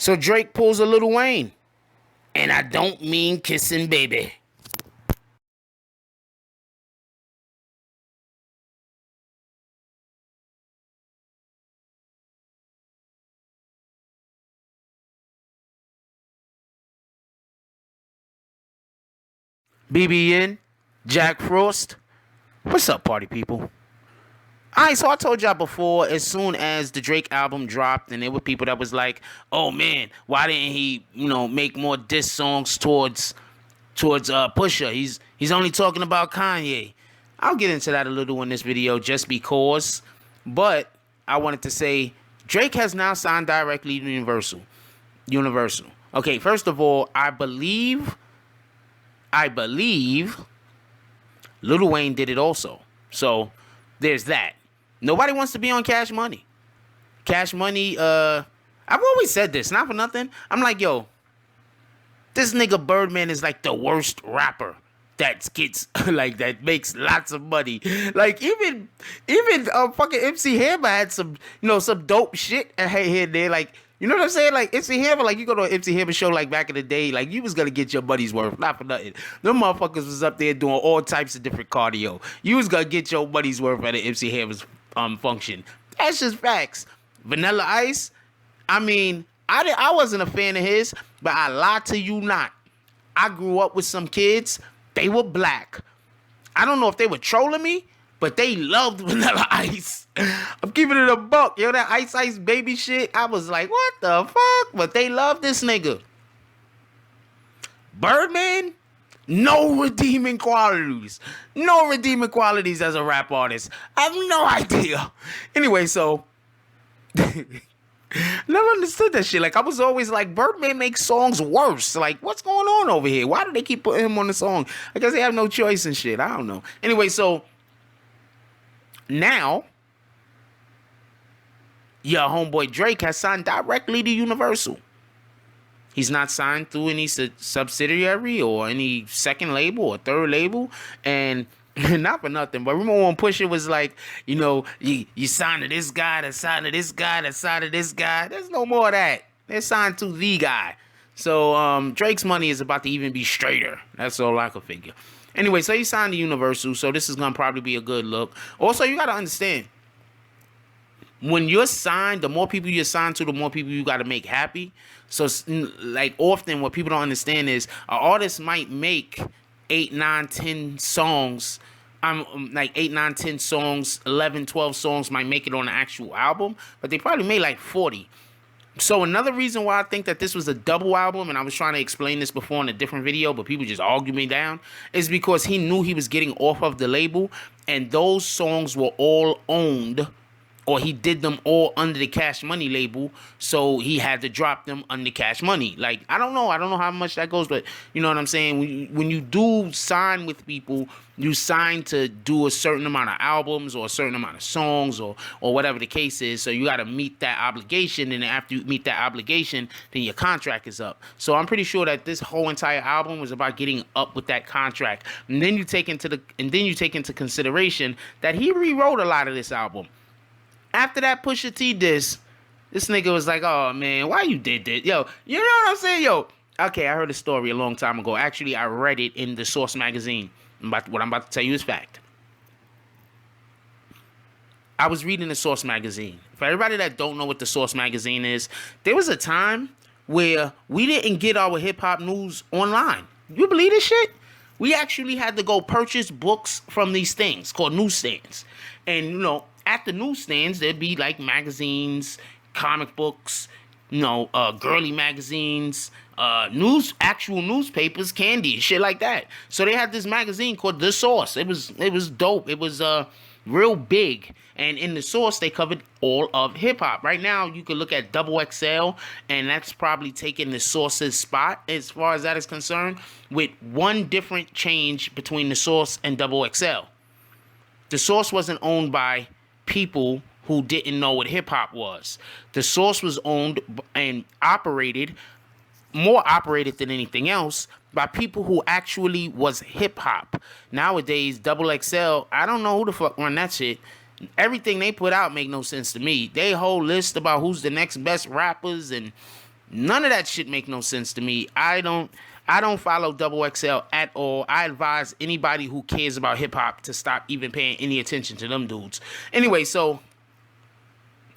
So Drake pulls a Lil Wayne. And I don't mean kissing baby. BBN, Jack Frost. What's up, party people? Alright, so I told y'all before, as soon as the Drake album dropped, and there were people that was like, "Oh man, why didn't he, make more diss songs towards Pusha? He's only talking about Kanye." I'll get into that a little in this video just because, but I wanted to say Drake has now signed directly to Universal. Universal. Okay, first of all, I believe Lil Wayne did it also. So there's that. Nobody wants to be on Cash Money. Cash Money, I've always said this, not for nothing. I'm like, yo, this nigga Birdman is like the worst rapper that gets like that makes lots of money. Like even fucking MC Hammer had some some dope shit here and there. Like, you know what I'm saying? Like MC Hammer, like you go to an MC Hammer show like back in the day, like you was gonna get your money's worth, not for nothing. Them motherfuckers was up there doing all types of different cardio. You was gonna get your money's worth at an MC Hammer's function. That's just facts. Vanilla Ice, I mean, I wasn't a fan of his, but I lie to you not. I grew up with some kids. They were black. I don't know if they were trolling me, but they loved Vanilla Ice. I'm keeping it a buck. Yo, that Ice Ice Baby shit, I was like, what the fuck? But they love this nigga. Birdman, no redeeming qualities. No redeeming qualities as a rap artist. I have no idea. Anyway, so never understood that shit. Like, I was always like, Birdman makes songs worse. Like, what's going on over here? Why do they keep putting him on the song? I guess they have no choice and shit. I don't know. Anyway, so now your homeboy Drake has signed directly to Universal. He's not signed through any subsidiary or any second label or third label. And not for nothing, but remember when Pusha was like, you signed to this guy, that signed to this guy, that signed to this guy. There's no more of that. They're signed to the guy. So Drake's money is about to even be straighter. That's all I could figure. Anyway, so he signed to Universal, so this is going to probably be a good look. Also, you got to understand, when you're signed, the more people you're signed to, the more people you got to make happy. So, like, often what people don't understand is an artist might make 8, 9, 10 songs. Like 8, 9, 10 songs, 11, 12 songs might make it on the actual album, but they probably made like 40. So another reason why I think that this was a double album, and I was trying to explain this before in a different video, but people just argue me down, is because he knew he was getting off of the label, and those songs were all owned, or he did them all under the Cash Money label, so he had to drop them under Cash Money. Like, I don't know how much that goes, but you know what I'm saying? When you do sign with people, you sign to do a certain amount of albums or a certain amount of songs or whatever the case is, so you got to meet that obligation, and after you meet that obligation, then your contract is up. So I'm pretty sure that this whole entire album was about getting up with that contract, and then you take into consideration that he rewrote a lot of this album. After that Pusha T diss, this nigga was like, oh man, why you did this? Yo, you know what I'm saying? Yo, okay, I heard a story a long time ago. Actually, I read it in the Source magazine. What I'm about to tell you is fact. I was reading the Source magazine. For everybody that don't know what the Source magazine is, there was a time where we didn't get our hip-hop news online. You believe this shit? We actually had to go purchase books from these things called newsstands. And, at the newsstands, there'd be like magazines, comic books, girly magazines, actual newspapers, candy, shit like that. So they had this magazine called The Source. It was dope. It was real big. And in The Source, they covered all of hip hop. Right now, you could look at Double XL, and that's probably taking The Source's spot as far as that is concerned, with one different change between The Source and Double XL. The Source wasn't owned by people who didn't know what hip-hop was. The Source was owned and more operated than anything else, by people who actually was hip-hop. Nowadays, Double XL, I don't know who the fuck run that shit. Everything they put out make no sense to me. They whole list about who's the next best rappers and None of that shit make no sense to me. I don't follow Double XL at all. I advise anybody who cares about hip hop to stop even paying any attention to them dudes. Anyway, so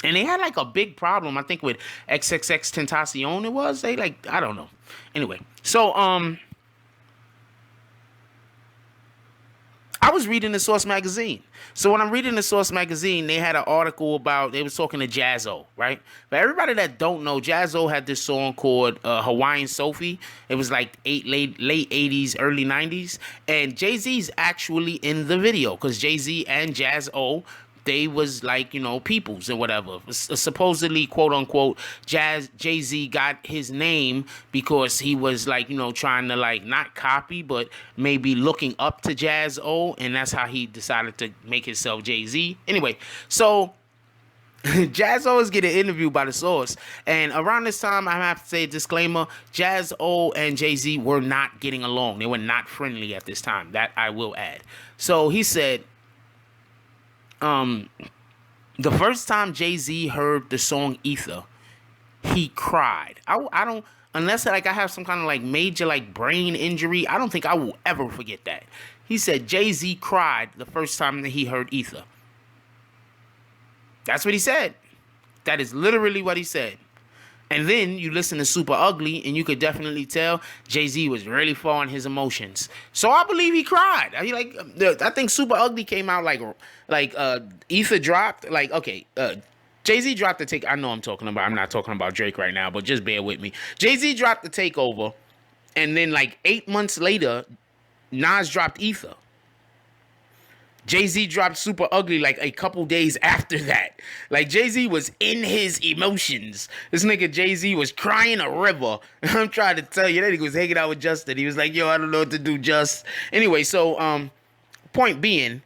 and they had like a big problem, I think, with XXX Tentacion. It was they like I don't know. Anyway, so I was reading the Source magazine. So when I'm reading the Source magazine, they had an article about, they was talking to Jaz-O, right? For everybody that don't know, Jaz-O had this song called Hawaiian Sophie. It was like late 80s, early 90s. And Jay-Z's actually in the video because Jay-Z and Jaz-O, they was like, peoples and whatever. Supposedly, quote unquote, Jay-Z got his name because he was like, trying to like not copy, but maybe looking up to Jaz-O, and that's how he decided to make himself Jay-Z. Anyway, so Jaz-O is getting interviewed by the Source, and around this time, I have to say a disclaimer: Jaz-O and Jay-Z were not getting along. They were not friendly at this time. That I will add. So he said, the first time Jay-Z heard the song Ether, he cried. I don't, unless like I have some kind of like major like brain injury, I don't think I will ever forget that. He said Jay-Z cried the first time that he heard Ether. That's what he said. That is literally what he said. And then you listen to Super Ugly, and you could definitely tell Jay-Z was really following his emotions. So I believe he cried. I think Super Ugly came out like Ether dropped. Like, okay, Jay-Z dropped the take. I know I'm not talking about Drake right now, but just bear with me. Jay-Z dropped the Takeover, and then like 8 months later, Nas dropped Ether. Jay-Z dropped Super Ugly like a couple days after that. Like, Jay-Z was in his emotions. This nigga Jay-Z was crying a river. I'm trying to tell you, that nigga was hanging out with Justin. He was like, yo, I don't know what to do, Just. Anyway, so, point being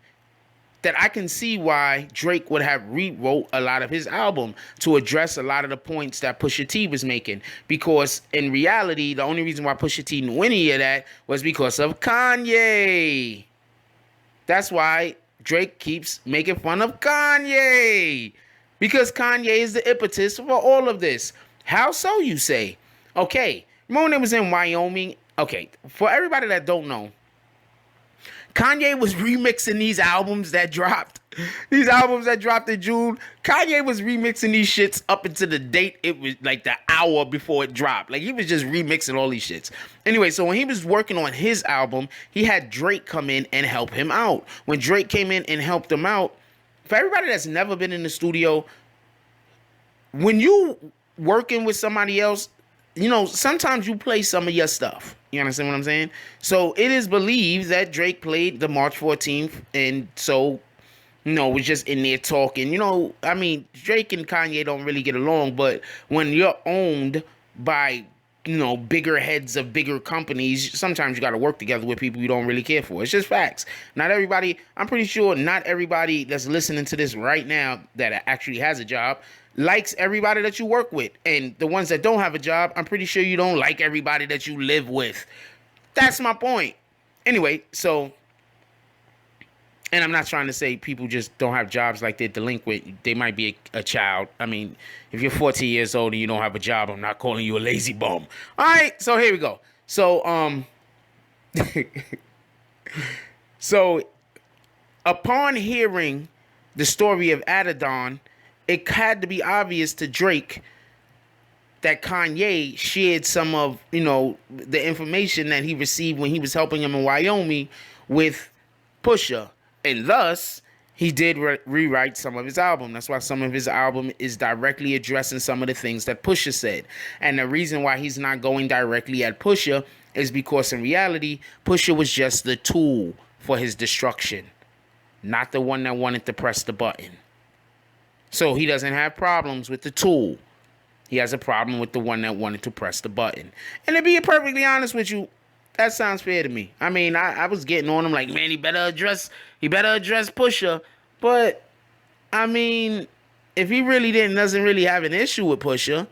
that I can see why Drake would have rewrote a lot of his album to address a lot of the points that Pusha T was making. Because in reality, the only reason why Pusha T knew any of that was because of Kanye. That's why Drake keeps making fun of Kanye. Because Kanye is the impetus for all of this. How so, you say? Okay, remember when it was in Wyoming? Okay, for everybody that don't know, Kanye was remixing these albums that dropped. These albums that dropped in June. Kanye was remixing these shits up until the date. It was like the hour before it dropped. Like, he was just remixing all these shits. Anyway, so when he was working on his album, he had Drake come in and help him out. When Drake came in and helped him out, for everybody that's never been in the studio, when you working with somebody else, sometimes you play some of your stuff. You understand what I'm saying? So it is believed that Drake played the March 14th, and so, was just in there talking. I mean, Drake and Kanye don't really get along, but when you're owned by, bigger heads of bigger companies, sometimes you got to work together with people you don't really care for. It's just facts. Not everybody, I'm pretty sure not everybody that's listening to this right now that actually has a job likes everybody that you work with. And the ones that don't have a job, I'm pretty sure you don't like everybody that you live with. That's my point. Anyway, so, and I'm not trying to say people just don't have jobs like they're delinquent. They might be a child. I mean, if you're 14 years old and you don't have a job, I'm not calling you a lazy bum. All right, so here we go. So, so upon hearing the story of Adidon, it had to be obvious to Drake that Kanye shared some of, the information that he received when he was helping him in Wyoming with Pusha. And thus, he did rewrite some of his album. That's why some of his album is directly addressing some of the things that Pusha said. And the reason why he's not going directly at Pusha is because in reality, Pusha was just the tool for his destruction, not the one that wanted to press the button. So he doesn't have problems with the tool. He has a problem with the one that wanted to press the button. And to be perfectly honest with you, that sounds fair to me. I mean, I was getting on him like, man, he better address Pusha. But, I mean, if he really doesn't really have an issue with Pusha,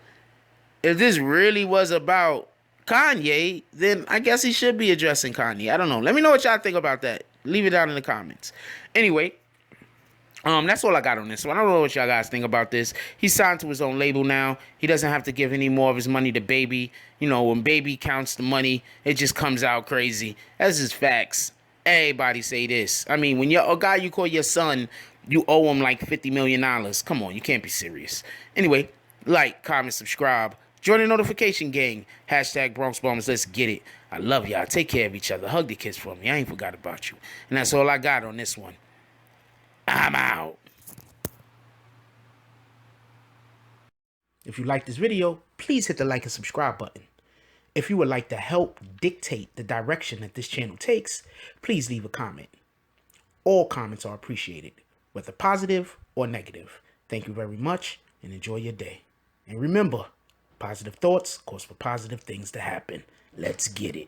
if this really was about Kanye, then I guess he should be addressing Kanye. I don't know. Let me know what y'all think about that. Leave it down in the comments. Anyway, That's all I got on this one. I don't know what y'all guys think about this. He's signed to his own label now. He doesn't have to give any more of his money to Baby. You know, when Baby counts the money, it just comes out crazy. That's just facts. Everybody say this. I mean, when you're a guy you call your son, you owe him like $50 million. Come on, you can't be serious. Anyway, like, comment, subscribe. Join the notification gang. Hashtag Bronx Bombers. Let's get it. I love y'all. Take care of each other. Hug the kids for me. I ain't forgot about you. And that's all I got on this one. I'm out. If you like this video, please hit the like and subscribe button. If you would like to help dictate the direction that this channel takes, please leave a comment. All comments are appreciated, whether positive or negative. Thank you very much and enjoy your day. And remember, positive thoughts cause for positive things to happen. Let's get it.